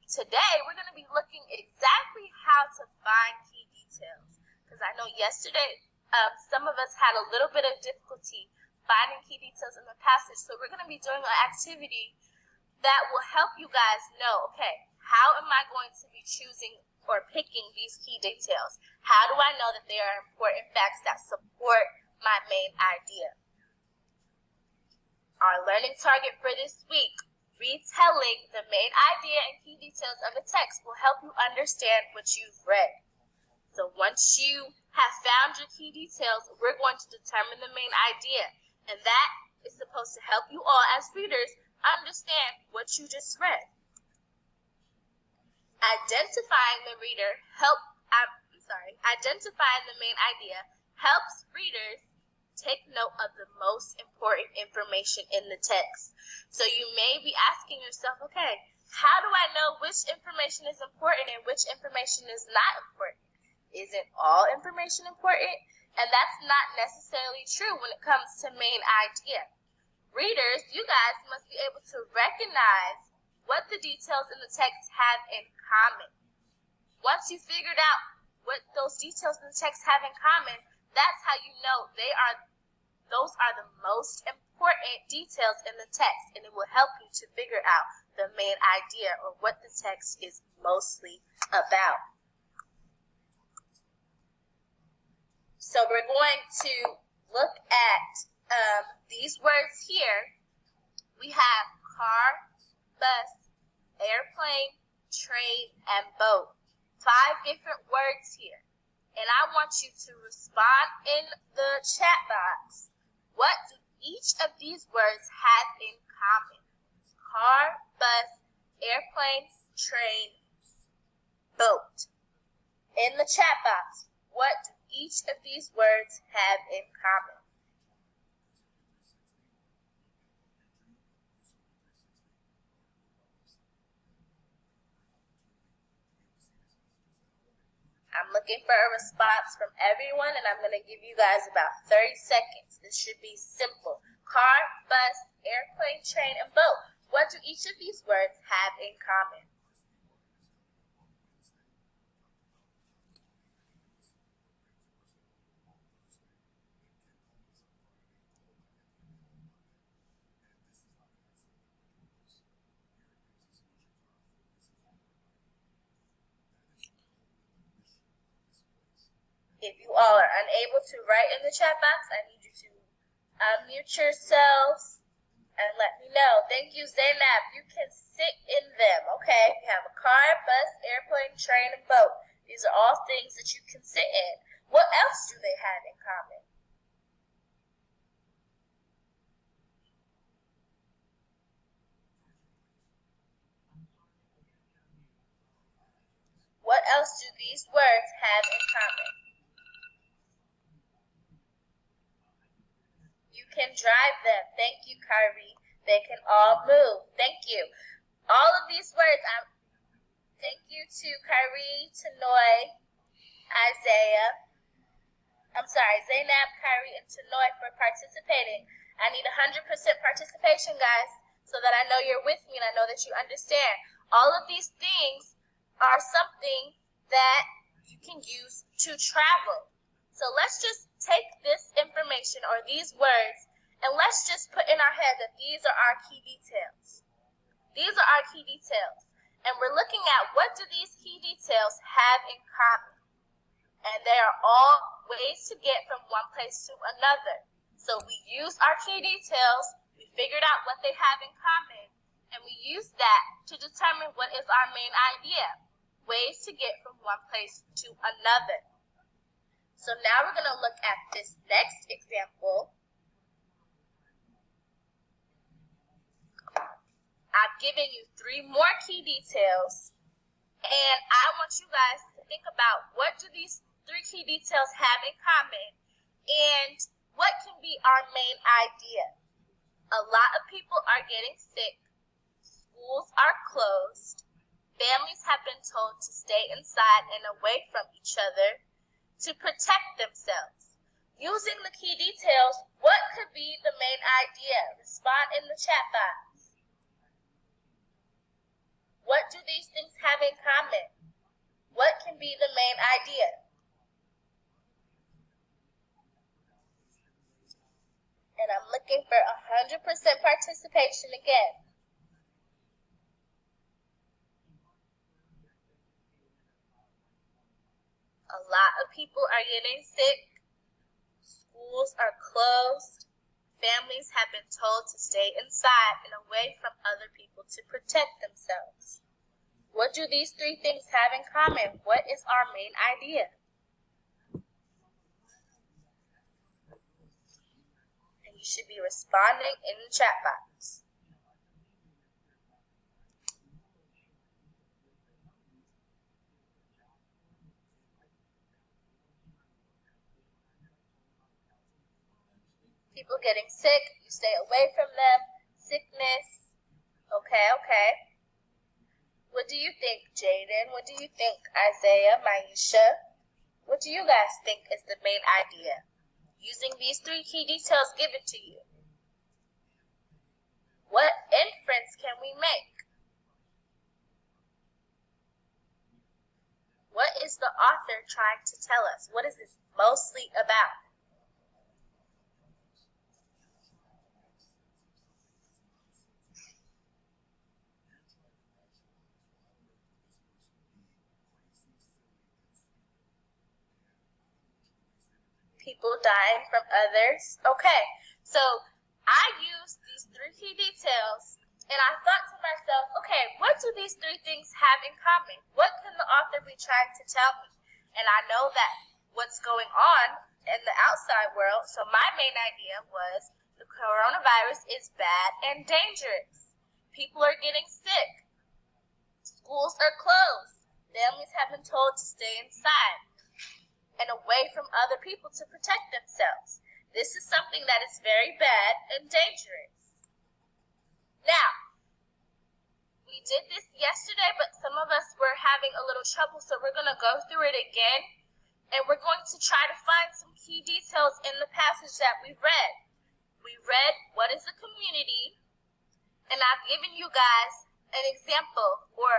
Today, we're going to be looking exactly how to find key details. Because I know yesterday, some of us had a little bit of difficulty finding key details in the passage. So we're going to be doing an activity that will help you guys know, okay, how am I going to be choosing or picking these key details? How do I know that they are important facts that support my main idea? Our learning target for this week, retelling the main idea and key details of a text will help you understand what you've read. So once you have found your key details, we're going to determine the main idea. And that is supposed to help you all as readers understand what you just read. Identifying the main idea helps readers take note of the most important information in the text. So you may be asking yourself, okay, how do I know which information is important and which information is not important? Isn't all information important? And that's not necessarily true when it comes to main idea. Readers, you guys must be able to recognize what the details in the text have in common. Once you figured out what those details in the text have in common, that's how you know those are the most important details in the text, and it will help you to figure out the main idea or what the text is mostly about. So we're going to look at these words here. We have car, bus, airplane, train, and boat. 5 different words here. And I want you to respond in the chat box. What do each of these words have in common? Car, bus, airplane, train, boat. In the chat box, what do each of these words have in common? I'm looking for a response from everyone, and I'm going to give you guys about 30 seconds. This should be simple. Car, bus, airplane, train, and boat. What do each of these words have in common? If you all are unable to write in the chat box, I need you to unmute yourselves and let me know. Thank you, Zainab. You can sit in them, okay? You have a car, bus, airplane, train, and boat. These are all things that you can sit in. What else do they have in common? What else do these words have in common? You can drive them. Thank you, Kyrie. They can all move. Thank you. All of these words, thank you to Kyrie, Tanoy, Zainab, Kyrie, and Tanoy for participating. I need 100% participation, guys, so that I know you're with me and I know that you understand. All of these things are something that you can use to travel. So let's just take this information or these words and let's just put in our head that these are our key details. These are our key details. And we're looking at what do these key details have in common. And they are all ways to get from one place to another. So we use our key details, we figured out what they have in common, and we use that to determine what is our main idea. Ways to get from one place to another. So now we're going to look at this next example. I've given you 3 more key details, and I want you guys to think about what do these 3 key details have in common, and what can be our main idea. A lot of people are getting sick, schools are closed, families have been told to stay inside and away from each other to protect themselves. Using the key details, what could be the main idea? Respond in the chat box. What do these things can be the main idea? And I'm looking for 100% participation again. A lot of people are getting sick. Schools are closed. Families have been told to stay inside and away from other people to protect themselves. What do these three things have in common? What is our main idea? And you should be responding in the chat box. People getting sick, you stay away from them. Sickness. Okay. What do you think, Jaden? What do you think, Isaiah, Maisha? What do you guys think is the main idea? Using these three key details given to you, what inference can we make? What is the author trying to tell us? What is this mostly about? People dying from others. Okay, so I used these three key details and I thought to myself, okay, what do these three things have in common? What can the author be trying to tell me? And I know that what's going on in the outside world, so my main idea was the coronavirus is bad and dangerous. People are getting sick. Schools are closed. Families have been told to stay inside and away from other people to protect themselves. This is something that is very bad and dangerous. Now, we did this yesterday, but some of us were having a little trouble, so we're going to go through it again, and we're going to try to find some key details in the passage that we read. We read, what is a community? And I've given you guys an example or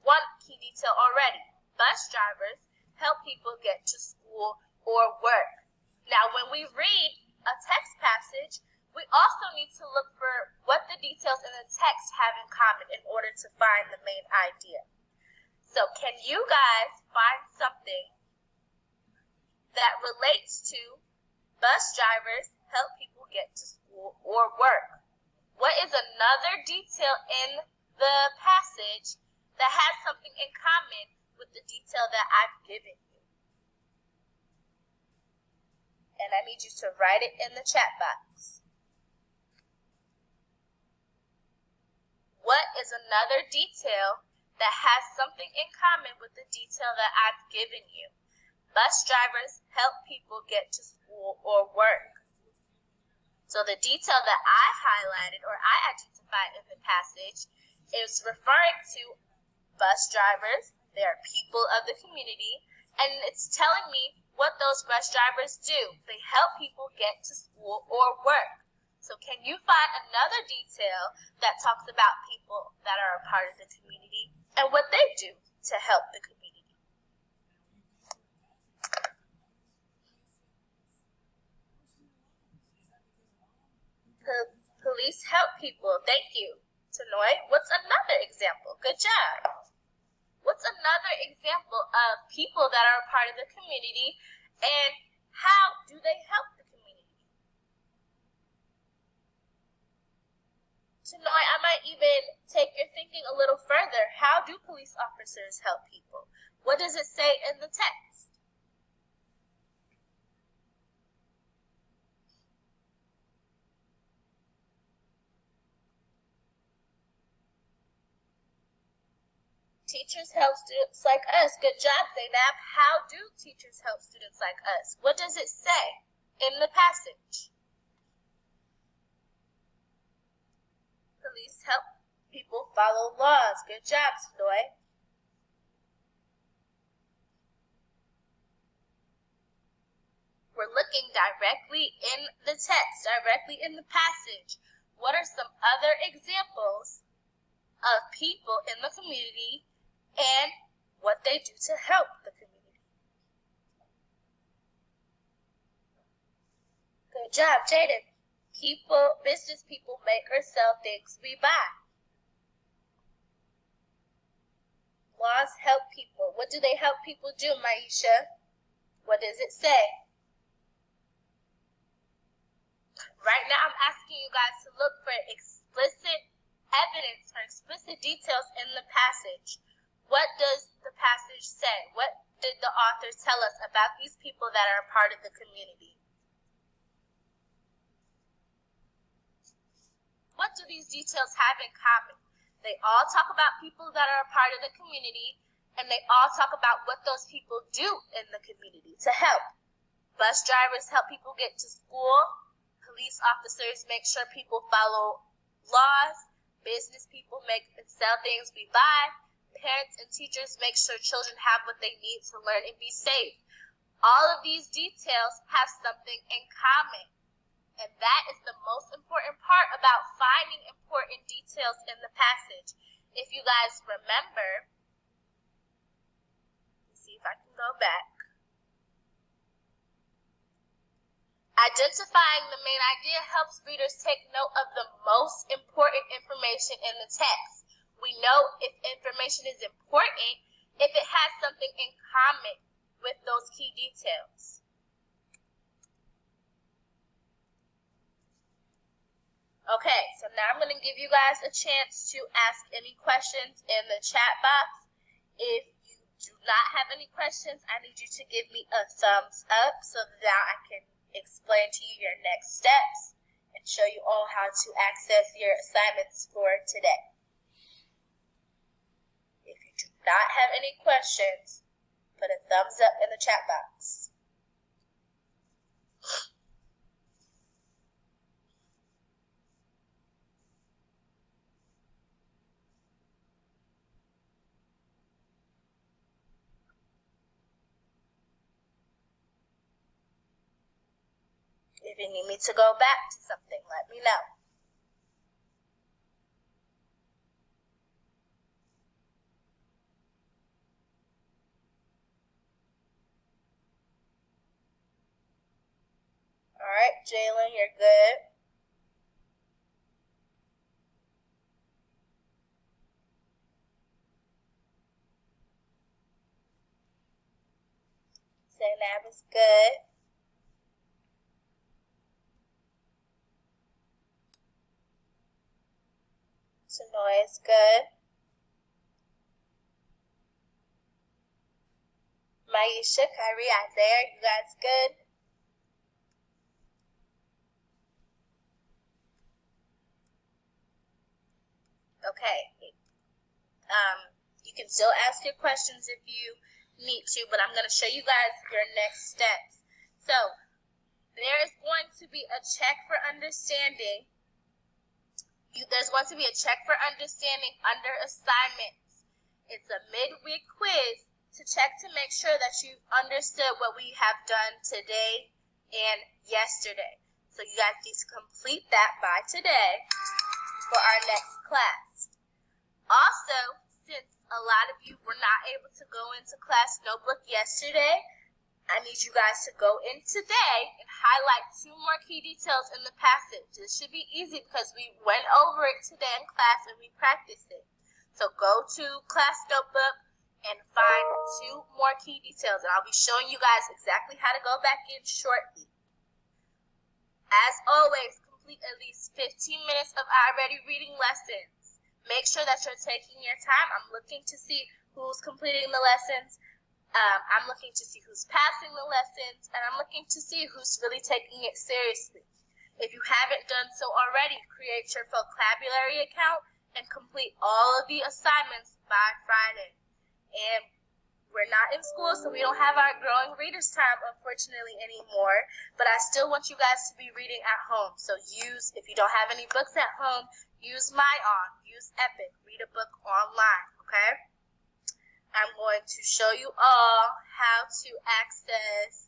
one key detail already. Bus drivers help people get to school or work. Now, when we read a text passage, we also need to look for what the details in the text have in common in order to find the main idea. So, can you guys find something that relates to bus drivers help people get to school or work? What is another detail in the passage that has something in common with the detail that I've given you? And I need you to write it in the chat box. What is another detail that has something in common with the detail that I've given you? Bus drivers help people get to school or work. So the detail that I highlighted or I identified in the passage is referring to bus drivers. They are people of the community, and it's telling me what those bus drivers do. They help people get to school or work. So can you find another detail that talks about people that are a part of the community and what they do to help the community? Police help people. Thank you, Tanoy. What's another example? Good job. What's another example of people that are a part of the community and how do they help the community? Tanoy, I might even take your thinking a little further. How do police officers help people? What does it say in the text? Teachers help students like us. Good job, Zainab. How do teachers help students like us? What does it say in the passage? Police help people follow laws. Good job, Stoy. We're looking directly in the text, directly in the passage. What are some other examples of people in the community and what they do to help the community. Good job, Jaden. Business people make or sell things we buy. Laws help people. What do they help people do, Maisha? What does it say? Right now, I'm asking you guys to look for explicit evidence or explicit details in the passage. What does the passage say? What did the author tell us about these people that are a part of the community? What do these details have in common? They all talk about people that are a part of the community, and they all talk about what those people do in the community to help. Bus drivers help people get to school. Police officers make sure people follow laws. Business people make and sell things we buy. Parents and teachers make sure children have what they need to learn and be safe. All of these details have something in common. And that is the most important part about finding important details in the passage. If you guys remember, let's see if I can go back. Identifying the main idea helps readers take note of the most important information in the text. We know if information is important if it has something in common with those key details. Okay, so now I'm going to give you guys a chance to ask any questions in the chat box. If you do not have any questions, I need you to give me a thumbs up so that I can explain to you your next steps and show you all how to access your assignments for today. If you do not have any questions, put a thumbs up in the chat box. If you need me to go back to something, let me know. All right, Jalen, you're good. Zainab is good. Sonoy is good. Maisha, Kyrie, Isaiah, you guys good? Okay. You can still ask your questions if you need to, but I'm going to show you guys your next steps. So, there is going to be a check for understanding. There's going to be a check for understanding under assignments. It's a midweek quiz to check to make sure that you've understood what we have done today and yesterday. So you guys need to complete that by today for our next class. Also, since a lot of you were not able to go into class notebook yesterday, I need you guys to go in today and highlight 2 more key details in the passage. This should be easy because we went over it today in class and we practiced it. So go to class notebook and find 2 more key details. And I'll be showing you guys exactly how to go back in shortly. As always, complete at least 15 minutes of iReady reading lessons. Make sure that you're taking your time. I'm looking to see who's completing the lessons. I'm looking to see who's passing the lessons, and I'm looking to see who's really taking it seriously. If you haven't done so already, create your vocabulary account and complete all of the assignments by Friday. And we're not in school, so we don't have our growing readers time, unfortunately, anymore. But I still want you guys to be reading at home. So if you don't have any books at home, use use Epic, read a book online, okay? I'm going to show you all how to access